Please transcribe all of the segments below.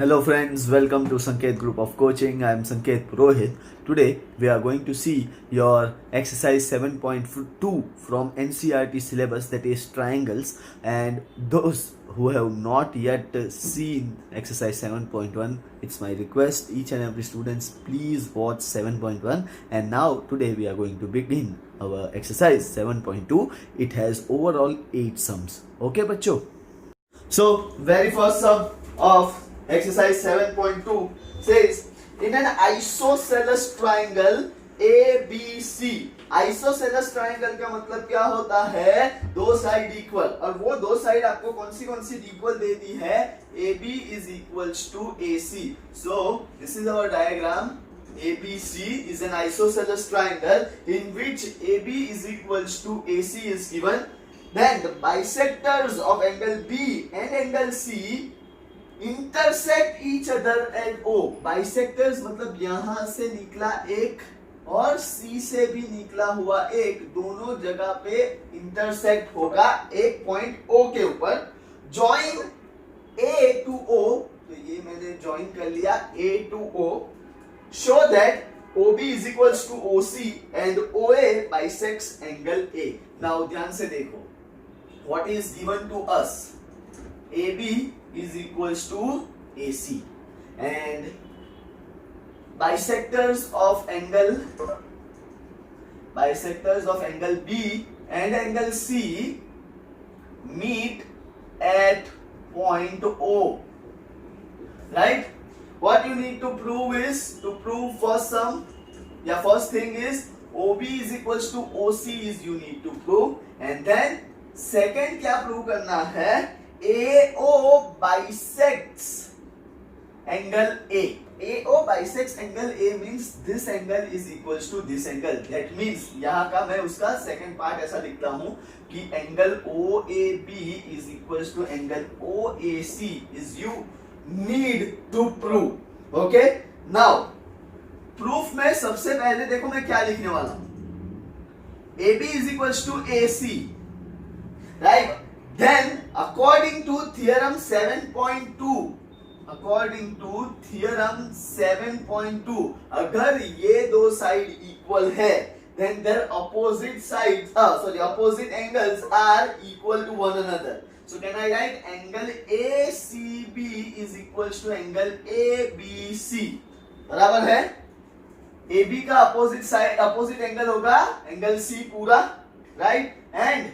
Hello friends, welcome to Sanket Group of Coaching. I am Sanket Purohit. Today we are going to see your exercise 7.2 from NCERT syllabus, that is triangles, and those who have not yet seen exercise 7.1, it's my request each and every students please watch 7.1. And now today we are going to begin our exercise 7.2. It has overall 8 sums. Okay bachcho? So very first sum of exercise 7.2 says in an isosceles triangle ABC. Isosceles triangle का मतलब क्या होता है? दो side equal, और वो दो side आपको कौन सी इक्वल दे दी है? AB is equals to AC. So this is our diagram. ABC is an isosceles triangle in which AB is equals to AC is given. Then the bisectors of angle B and angle C intersect each other at O. Bisectors मतलब यहां से निकला एक और C से भी निकला हुआ एक, दोनों जगह पे इंटरसेक्ट होगा एक पॉइंट O के ऊपर. Join A to O, तो ये मैंने ज्वाइन कर लिया A to O. Show that OB is equals to OC and OA bisects angle A. Now ध्यान से देखो, what is given to us? AB is equals to AC and bisectors of angle B and angle C meet at point O, right? What you need to prove is, to prove first sum, first thing is OB is equals to OC is you need to prove, and then second क्या prove करना है? AO bisects angle A. AO bisects angle A means this angle is equals to this angle. That means यहाँ का मैं उसका second part ऐसा लिखता हूँ कि angle OAB is equals to angle OAC is you need to prove. Okay? Now proof में सबसे पहले देखो मैं क्या लिखने वाला हूँ. AB is equals to AC, right? Then according to theorem 7.2, अगर ये दो साइड इक्वल है, then their opposite sides, opposite angles are equal to one another. So can I write angle ACB is equals to angle ABC? बराबर है? AB का opposite angle होगा angle C पूरा, right? And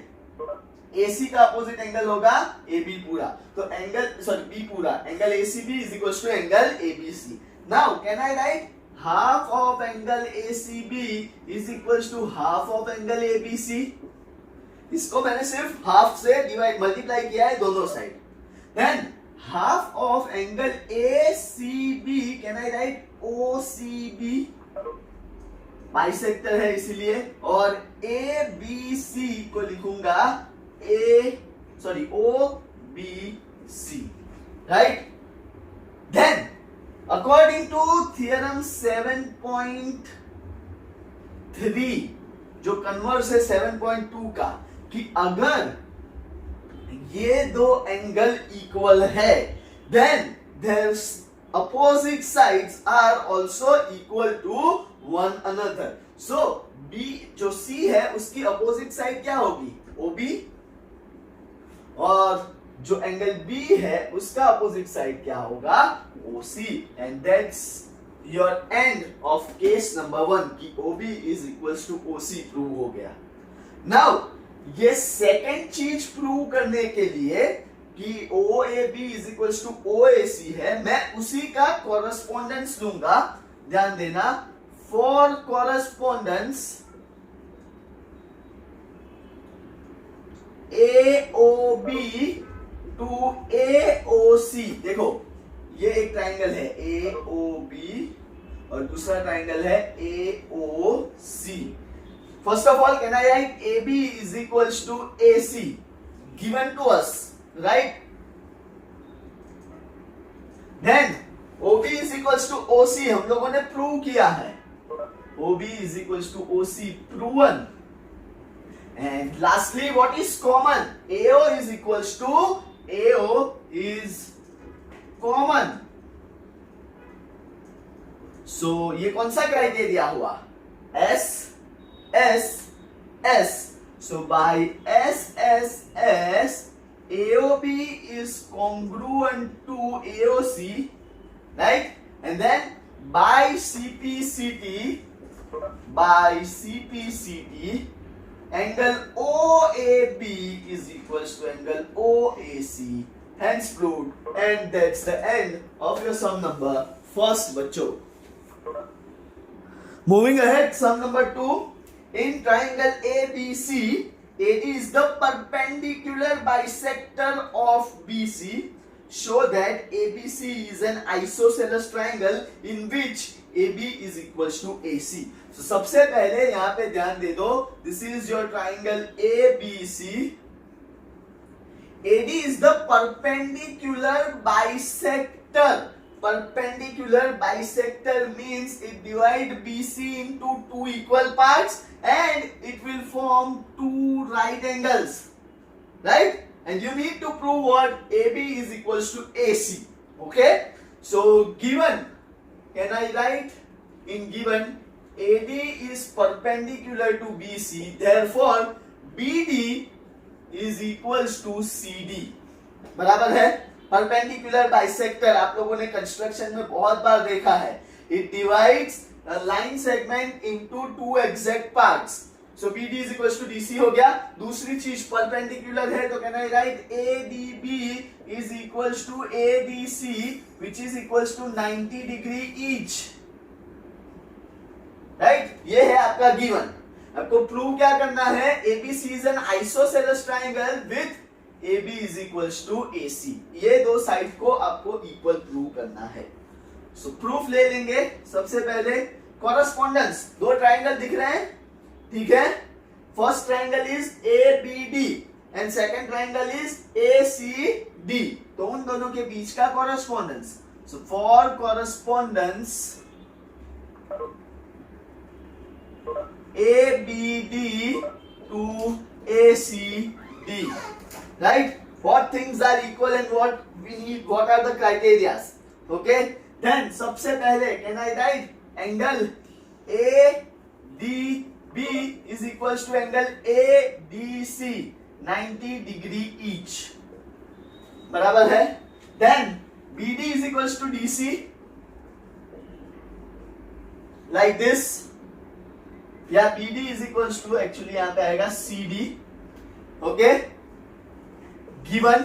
AC का opposite angle होगा AB पूरा, तो B पूरा, angle ACB is equals to angle ABC. Now can I write half of angle ACB is equals to half of angle ABC? इसको मैंने सिर्फ half से डिवाइड मल्टीप्लाई किया है दोनों side. Then half of angle ACB can I write OCB? Bisector है इसीलिए, और ABC को लिखूंगा OBC, right? Then according to theorem 7.3 जो कन्वर्स है 7.2 का, कि अगर ये दो एंगल इक्वल है then their opposite sides are also equal to one another. So B जो C है उसकी अपोजिट साइड क्या होगी? OB, और जो एंगल B है उसका अपोजिट साइड क्या होगा? OC. And that's your end of case number 1 कि OB is equals to OC prove हो गया. नाउ ये सेकंड चीज प्रूव करने के लिए कि OAB is equals to OAC है, मैं उसी का कॉरेस्पॉन्डेंस लूंगा. ध्यान देना, for correspondence AOB to AOC. देखो ये एक ट्राइंगल है AOB और दूसरा ट्राइंगल है AOC. First of all can I right AB is equals to AC given to us, right? Then OB is equals to OC हम लोगों ने प्रूव किया है. OB is equals to OC proven. And lastly, what is common? AO is equals to AO is common. सो ये कौन सा criteria हुआ? S S S. So by S S S AOB is congruent to AOC, right? And then by CPCT, angle OAB is equals to angle OAC. Hence proved, and that's the end of your sum number first, बच्चों. Moving ahead, sum number 2. In triangle ABC, AD is the perpendicular bisector of BC. Show that ABC is an isosceles triangle in which AB is equals to AC. So सबसे पहले यहाँ पे ध्यान दे दो. This is your triangle ABC. AD is the perpendicular bisector. Perpendicular bisector means it divides BC into two equal parts and it will form two right angles, right? And you need to prove what? AB is equals to AC. Okay? So given, can I write in given AD is perpendicular to BC, therefore BD is equals to CD. बराबर है? Perpendicular bisector आप लोगों ने construction में बहुत बार देखा है. It divides line segment into two exact parts. So BD is equals to DC हो गया. दूसरी चीज परपेंडिकुलर है तो can I write ADB is equals to ADC which is equals to 90 degree each. Right? ये है आपका गिवन. आपको प्रूव क्या करना है? ABC is an isosceles triangle with AB is equals to AC. ये दो साइड को आपको इक्वल प्रूव करना है. सो प्रूफ ले लेंगे. सबसे पहले कॉरेस्पॉन्डेंस. दो ट्राइंगल दिख रहे हैं, ठीक है? First triangle is ABD and second triangle is ACD. तो उन दोनों के बीच का correspondence. So for correspondence ABD to ACD. Right? What things are equal and what we need? What are the criteria? Okay? Then सबसे पहले can I write angle ADB is equals to angle ADC 90 degree each. बराबर है? Then BD is equals to DC like this. या BD is equals to actually यहाँ पे आएगा CD. Okay? Given.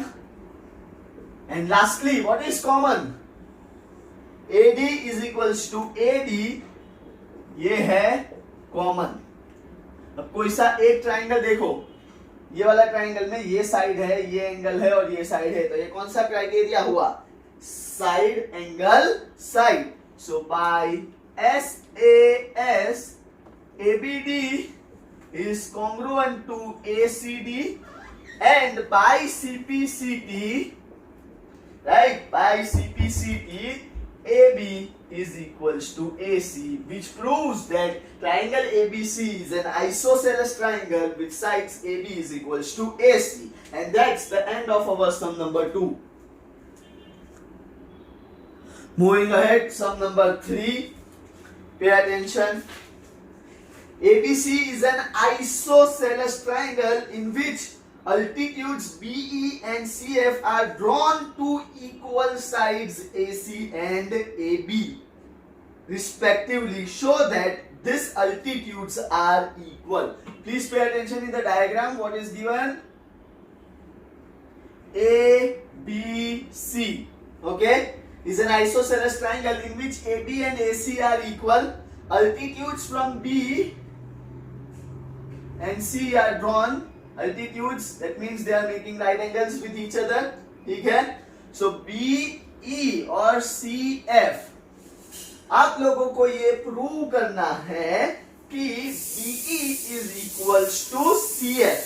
And lastly, what is common? AD is equals to AD. ये है common. अब कोई सा एक ट्राइंगल देखो. ये वाला ट्राइंगल में ये साइड है, ये एंगल है और ये साइड है. तो ये कौन सा क्राइटेरिया हुआ? Side angle side. So by SAS ABD is congruent to ACD. And by CPCT, right? By CPCT, AB is equals to AC, which proves that triangle ABC is an isosceles triangle with sides AB is equals to AC. And that's the end of our sum number 2. Moving ahead, sum number 3. Pay attention. ABC is an isosceles triangle in which altitudes BE and CF are drawn to equal sides AC and AB respectively. Show that these altitudes are equal. Please pay attention in the diagram. What is given? ABC, okay, is an isosceles triangle in which AB and AC are equal. Altitudes from B and C are drawn. Altitudes, that means they are making right angles with each other. ठीक है? So BE और CF, आप लोगों को ये prove करना है कि BE is equals to CF.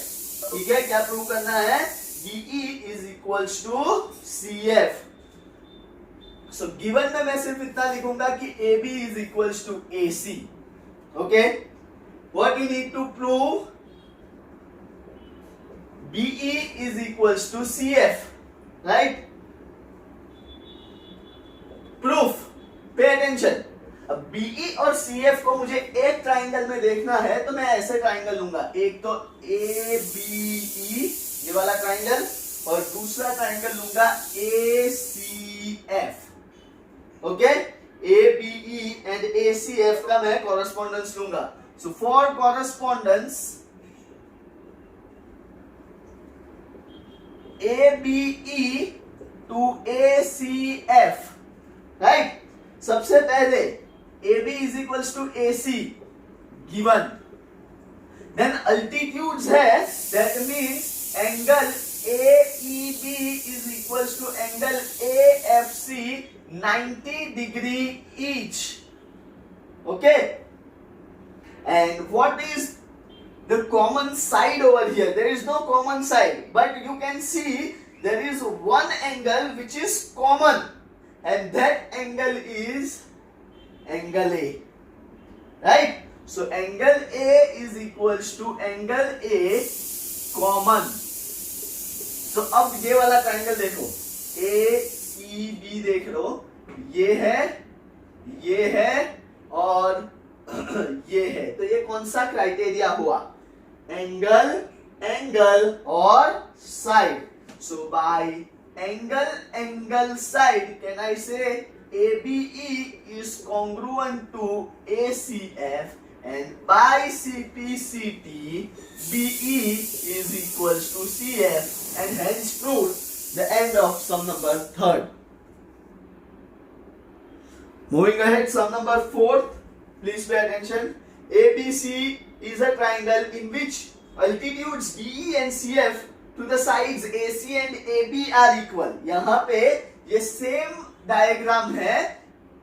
ठीक है? क्या प्रूव करना है? BE is equals to CF. So given में मैं सिर्फ इतना लिखूंगा कि AB is equals to AC. Okay? What we need to prove? BE is equals to CF, right? Proof. Pay attention. अब बीई और सीएफ को मुझे एक ट्राइंगल में देखना है तो मैं ऐसे ट्राइंगल लूंगा, एक तो ए बी ई ये वाला ट्राइंगल और दूसरा ट्राइंगल लूंगा A C F. Okay, A B E and A C F का मैं कॉरेस्पॉन्डेंस लूंगा। So for correspondence ABE to ACF, right? सबसे पहले AB is equals to AC given, then altitudes है, that means angle AEB is equals to angle AFC 90 degree each. Okay, and what is the common side over here? There is no common side, but you can see there is one angle which is common, and that angle is angle A, right? So angle A is equals to angle A common. So अब ये वाला triangle देखो, AEB देख लो, ये है और ये है, तो ये कौन सा क्राइटेरिया हुआ? एंगल, एंगल और side. So bye angle, angle side can I से ABE is congruent to ACF and by CPCT BE is equals to CF and hence proved. The end of sum number 3rd. Moving ahead, sum number 4th. Please pay attention. ABC is a triangle in which altitudes DE and CF to the sides AC and AB are equal. यहाँ पे ये same diagram है.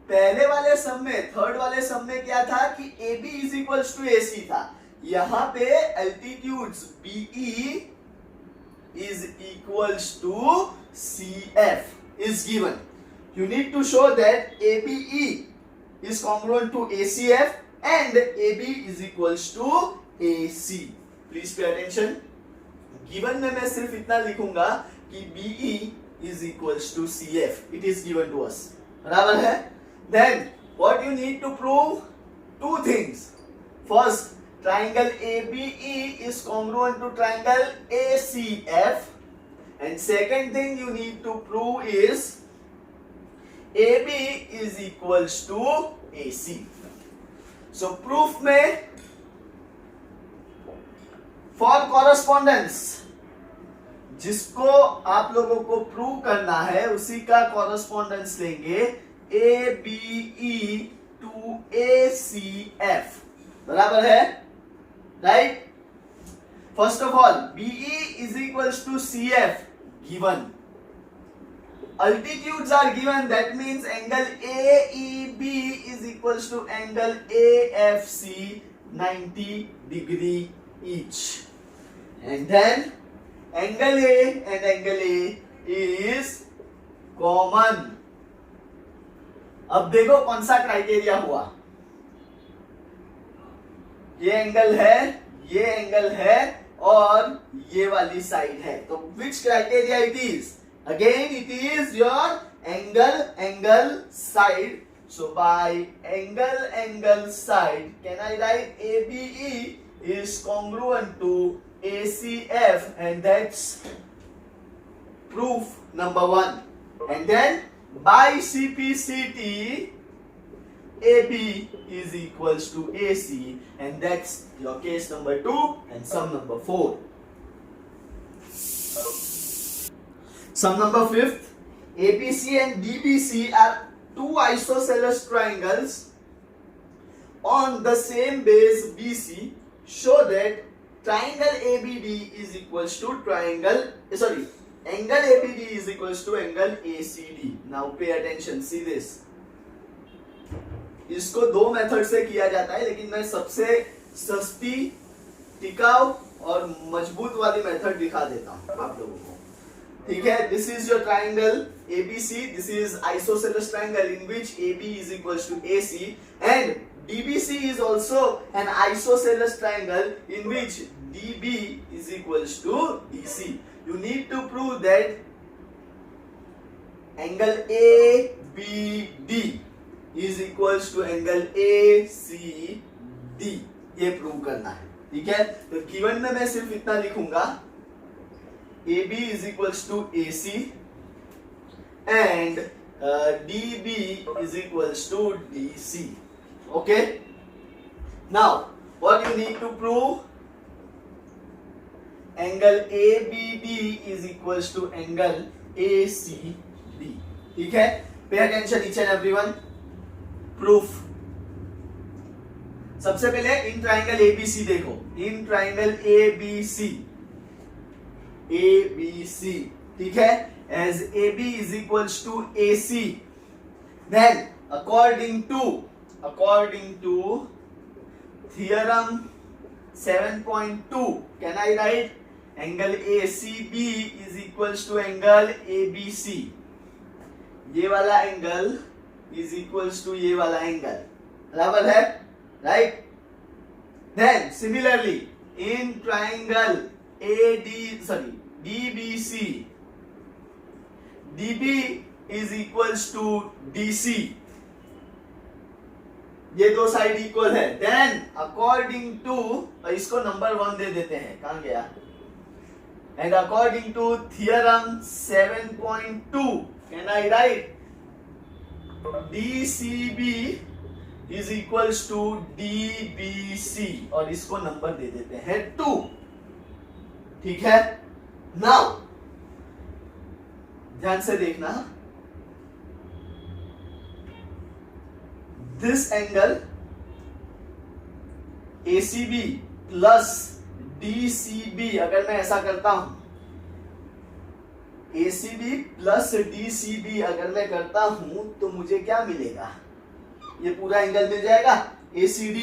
पहले वाले सम में, third वाले सम में क्या था कि AB is equals to AC था. यहाँ पे altitudes BE is equals to CF is given. You need to show that ABE is congruent to ACF and AB is equals to AC. Please pay attention. Given में मैं सिर्फ इतना लिखूंगा कि BE is equals to CF. It is given to us. बराबर है? Then what you need to prove? Two things. First, triangle ABE is congruent to triangle ACF. And second thing you need to prove is AB is equals to AC. So proof में for correspondence जिसको आप लोगों को prove करना है उसी का correspondence लेंगे ABE to ACF. बराबर है? Right? First of all BE is equals to CF given. Altitudes are given, that means angle AEB is equals to angle AFC 90 degree each. And then angle A and angle A is common. अब देखो कौन सा criteria हुआ. ये angle है और ये वाली साइड है. तो which criteria it is? Again it is your angle side. So by angle side can I write ABE is congruent to ACF and that's proof number 1. And then by CPCT AB is equals to AC and that's your case number 2 and sum number 4. Sum number 5th, APC and DBC are two isosceles triangles on the same base BC. Show that triangle ABD is equals to angle ABD is equals to angle ACD. Now pay attention, see this. इसको दो method से किया जाता है लेकिन मैं सबसे सस्ती, टिकाऊ और मजबूत वाली मेथड दिखा देता हूं आप लोगों को. ठीक है? This is your triangle ABC. This is isosceles triangle in which AB is equals to AC and DBC is also an isosceles triangle in which DB is equals to DC. You need to prove that angle ABD is equals to angle A C D, ये prove करना है। ठीक है, तो given में मैं सिर्फ इतना लिखूंगा, A B is equals to A C and D B is equals to D C. Okay, now what you need to prove, angle A B D is equals to angle A C D. ठीक है, pay attention each and everyone. Proof, सबसे पहले in triangle ABC देखो, in triangle ABC, ABC, ठीक है, as AB is equals to AC, then according to theorem 7.2 can I write angle ACB is equals to angle ABC, ये वाला angle is equals to ये वाला angle, बराबर है, right? Then similarly in triangle DBC, DB is equals to DC, ये दो side equal है। Then according to, इसको नंबर 1 दे देते हैं, कहां गया, and according to theorem 7.2 can I write DCB is equals to DBC, और इसको नंबर दे देते हैं 2। ठीक है, नाउ ध्यान से देखना, this angle ACB plus DCB, अगर मैं ऐसा करता हूं, ACB प्लस DCB अगर मैं करता हूं तो मुझे क्या मिलेगा, ये पूरा एंगल मिल जाएगा ACD।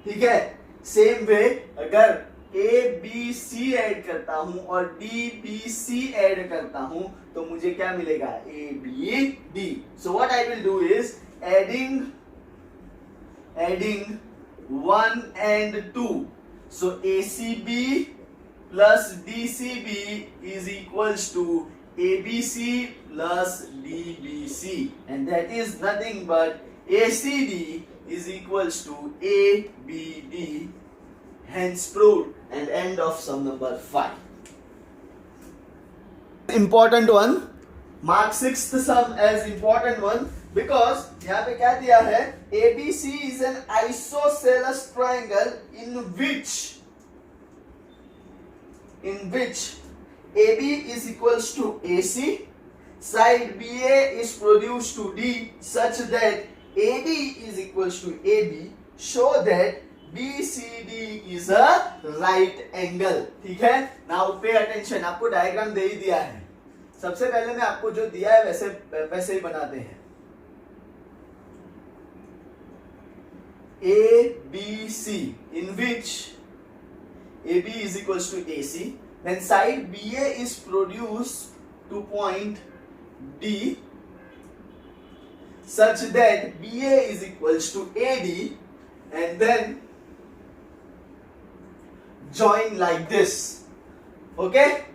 ठीक है, सेम वे अगर ABC ऐड करता हूं और DBC ऐड करता हूं तो मुझे क्या मिलेगा, ABD। So what I will do is adding 1 and 2, so ACB plus DCB is equals to ABC plus DBC, and that is nothing but ACD is equals to ABD, hence proved, and end of sum number 5. Important one, mark 6th sum as important one because यहाँ पे क्या दिया है, ABC is an isosceles triangle in which AB is equals to AC, side BA is produced to D such that AD is equals to AB, show that BCD is a right angle। ठीक है, now pay attention, आपको diagram दे ही दिया है, सबसे पहले मैं आपको जो दिया है वैसे ही बनाते हैं। ABC in which AB is equals to AC, then side BA is produced to point D such that BA is equals to AD, and then join like this। Okay,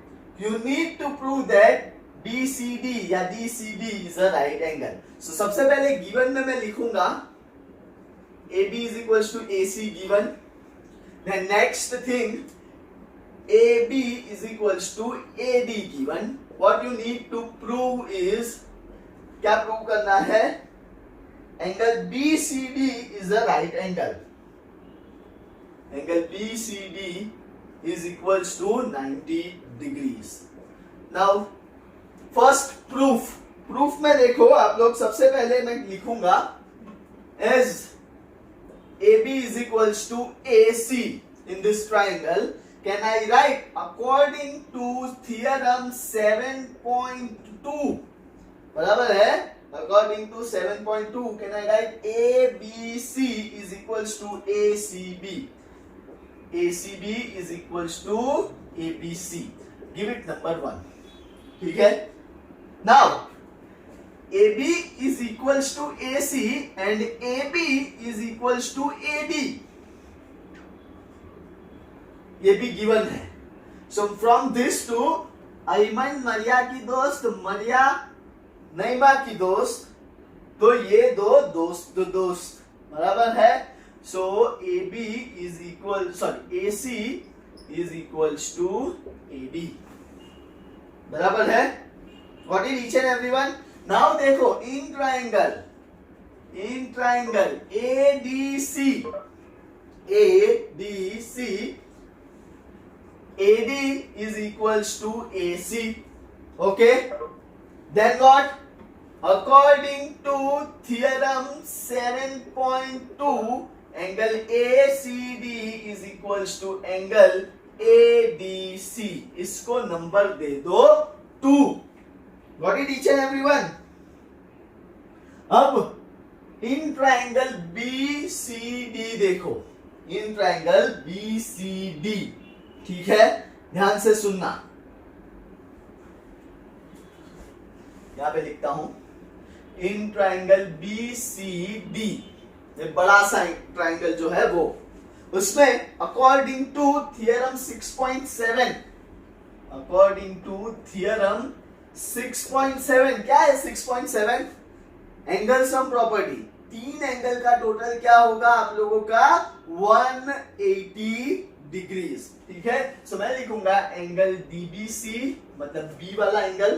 you need to prove that BCD या DCD is a right angle। so सबसे पहले given में मैं लिखूंगा AB is equals to AC given, then next thing AB is equals to AD given। what you need to prove is, क्या prove करना है, angle BCD is a right angle, angle BCD is equals to 90 degrees। now first proof में देखो आप लोग, सबसे पहले मैं लिखूंगा as AB is equals to AC in this triangle, can I write according to theorem 7.2, बराबर है, according to 7.2 can I write ABC is equals to ACB, ACB is equals to ABC, give it number 1। ठीक है, now AB is equals to AC and AB is equals to AD, ये भी given है। so from this to Ayman Maria की दोस्त, मरिया नईमा की दोस्त, तो ये दो दोस्त बराबर है. So AB is equal AC is equals to AD. बराबर है. Got it each and everyone? Now देखो in triangle ADC AD is equals to AC. Okay. Then what? According to theorem 7.2, angle ACD is equals to angle ADC. इसको number दे दो 2. Got it each and everyone? अब in triangle BCD देखो. In triangle BCD. ठीक है, ध्यान से सुनना. यहां पे लिखता हूं इन ट्राइंगल BCD. ये बड़ा सा ट्राइंगल जो है वो, उसमें अकॉर्डिंग टू थियरम 6.7 क्या है 6.7? Angle sum property. 3 एंगल का टोटल क्या होगा आप लोगों का 180 डिग्रीज. ठीक है. सो मैं लिखूंगा एंगल DBC मतलब B वाला angle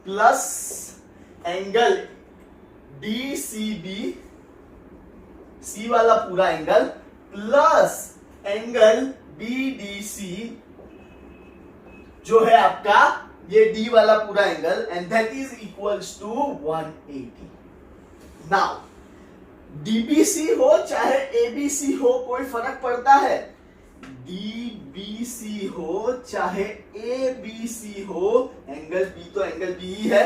plus angle DCB C वाला पूरा एंगल प्लस एंगल BDC जो है आपका ये D वाला पूरा angle and that is equals to 180. Now DBC हो चाहे ABC हो कोई फर्क पड़ता है. DBC हो चाहे ABC हो, एंगल B तो एंगल B ही है.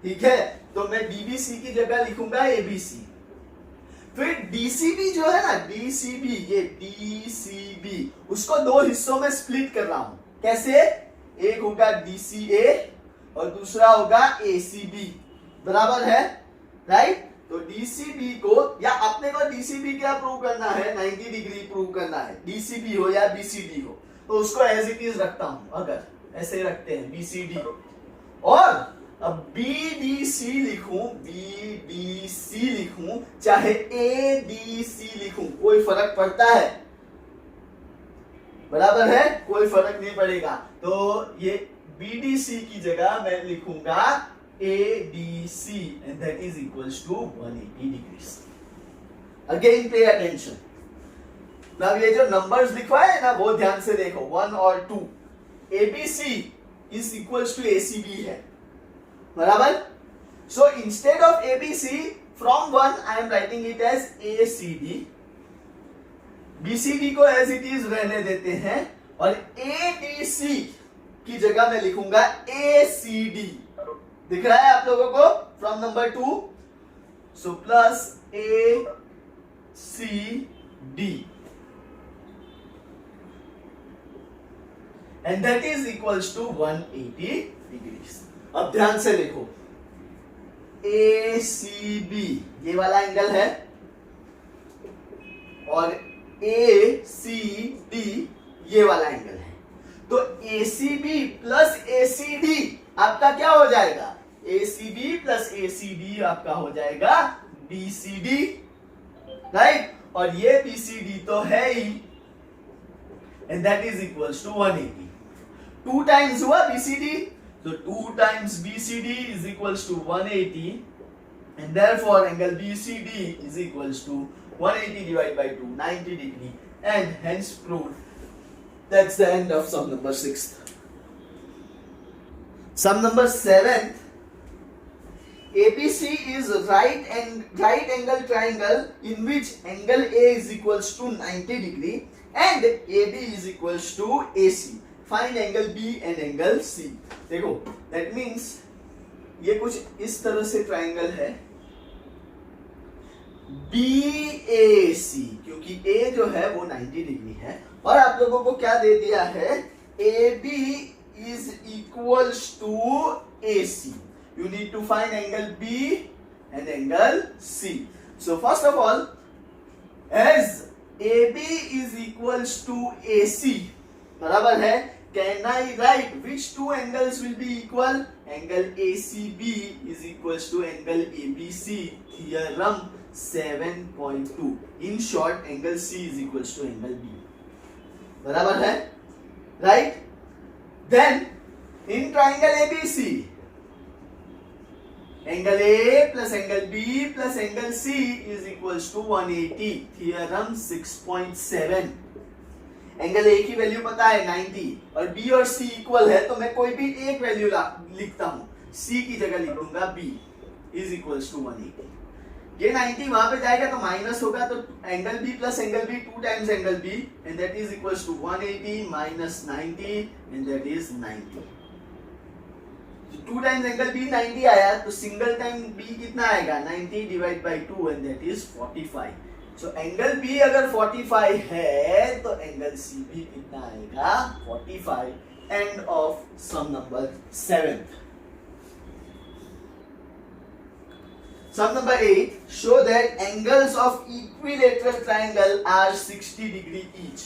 ठीक है, तो मैं DBC की जगह लिखूंगा ABC. फिर DCB जो है ना DCB, ये DCB उसको 2 हिस्सों में स्प्लिट कर रहा हूं. कैसे? एक होगा DCA और दूसरा होगा ACB. बराबर है, राइट? तो DCB को या अपने को DCB क्या प्रूव करना है 90 डिग्री प्रूव करना है. DCB हो या BCD हो तो उसको एज इट इज रखता हूं. अगर ऐसे रखते हैं BCD और अब BDC लिखूं चाहे ADC लिखूं कोई फर्क पड़ता है? बराबर है, कोई फर्क नहीं पड़ेगा. तो ये BDC की जगह मैं लिखूंगा ADC and that is equals to 180 degrees. Again pay attention. Now ये जो numbers लिखवाए है ना वो ध्यान से देखो 1 और 2. ABC is equals to ACB है. बराबर? So instead of ABC from 1 I am writing it as ACD. BCD को as it is रहने देते हैं और ADC की जगह मैं लिखूंगा ACD. दिख रहा है आप लोगों को from number 2. So plus ACD and that is equals to 180 degrees. अब ध्यान से देखो ACB ये वाला एंगल है और ACD ये वाला एंगल है. तो ACB प्लस ACD आपका क्या हो जाएगा? ACB प्लस ACD आपका हो जाएगा BCD, राइट? और ये BCD तो है ही and that is equals to 180. 2 times हुआ BCD, so 2 times BCD is equals to 180 and therefore angle BCD is equals to 180 divided by 2, 90 degree, and hence proved. That's the end of sum number 6. Sum number 7. ABC is right angle triangle in which angle A is equals to 90 degree and AB is equals to AC. Find angle B and angle C. देखो, that means ये कुछ इस तरह से triangle है BAC, क्योंकि A जो है वो 90 डिग्री है और आप लोगों को क्या दे दिया है AB is equals to AC. You need to find angle B and angle C. So first of all, as AB is equals to AC, बराबर है, can I write which two angles will be equal? angle ACB is equals to angle ABC. Theorem 7.2. In short, angle C is equals to angle B. बराबर है, right? Then in triangle ABC, angle A plus angle B plus angle C is equals to 180. Theorem 6.7. Angle A की value पता है 90 और B और सी equal है, तो मैं कोई भी एक वैल्यू लिखता हूं, सी की जगह लिख दूंगा बी इज इक्वल्स टू 180. ये 90 वहां पे जाएगा तो माइनस होगा, तो angle B plus angle B 2 times angle B and that is equals to 180 minus 90 and that is 90. 2 times angle B 90 आया, तो सिंगल टाइम बी कितना आएगा 90 divide by 2 and that is 45. So angle B अगर 45 है तो angle C भी कितना आएगा 45. End of sum number 7. Sum number 8. Show that angles of equilateral triangle are 60 degree each.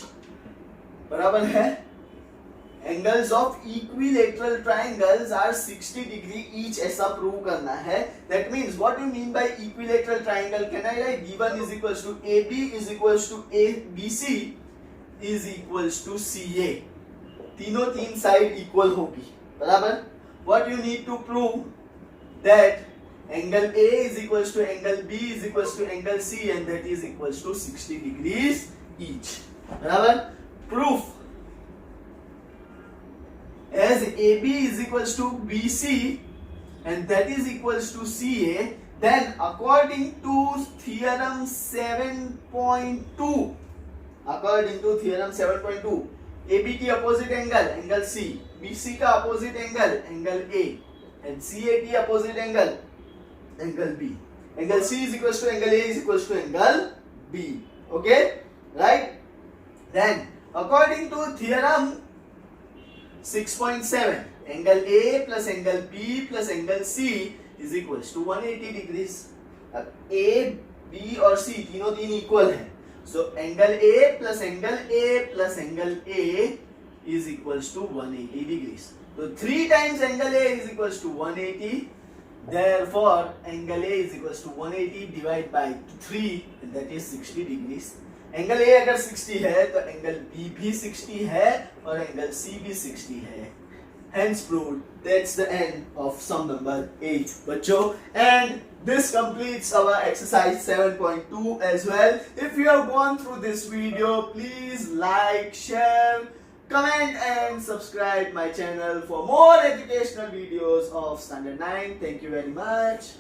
बराबर है, angles of equilateral triangles are 60 degree each, ऐसा prove करना है. That means what do you mean by equilateral triangle? Can I write B1 is equals to AB is equals to ABC is equals to CA. तीनों तीन side equal होगी, बराबर. What you need to prove that angle A is equals to angle B is equals to angle C and that is equals to 60 degrees each. बराबर. Proof. As AB is equals to BC and that is equals to CA, then according to theorem 7.2, AB की opposite angle C, BC का opposite angle A and CA की opposite angle B. Angle C is equals to angle A is equals to angle B. Okay, right? Then according to theorem 6.7, angle A plus angle B plus angle C is equals to 180 degrees. अब A, B और C तीनों तीन equal है, so angle A plus angle A plus angle A is equals to 180 degrees. So 3 times angle A is equals to 180. Therefore, angle A is equals to 180 divided by 3 and that is 60 degrees. Angle A अगर 60 है तो angle B भी 60 है और angle C भी 60 है. Hence proved. That's the end of sum number 8, बच्चों. And this completes our exercise 7.2 as well. If you have gone through this video, please like, share, comment and subscribe my channel for more educational videos of standard 9. Thank you very much.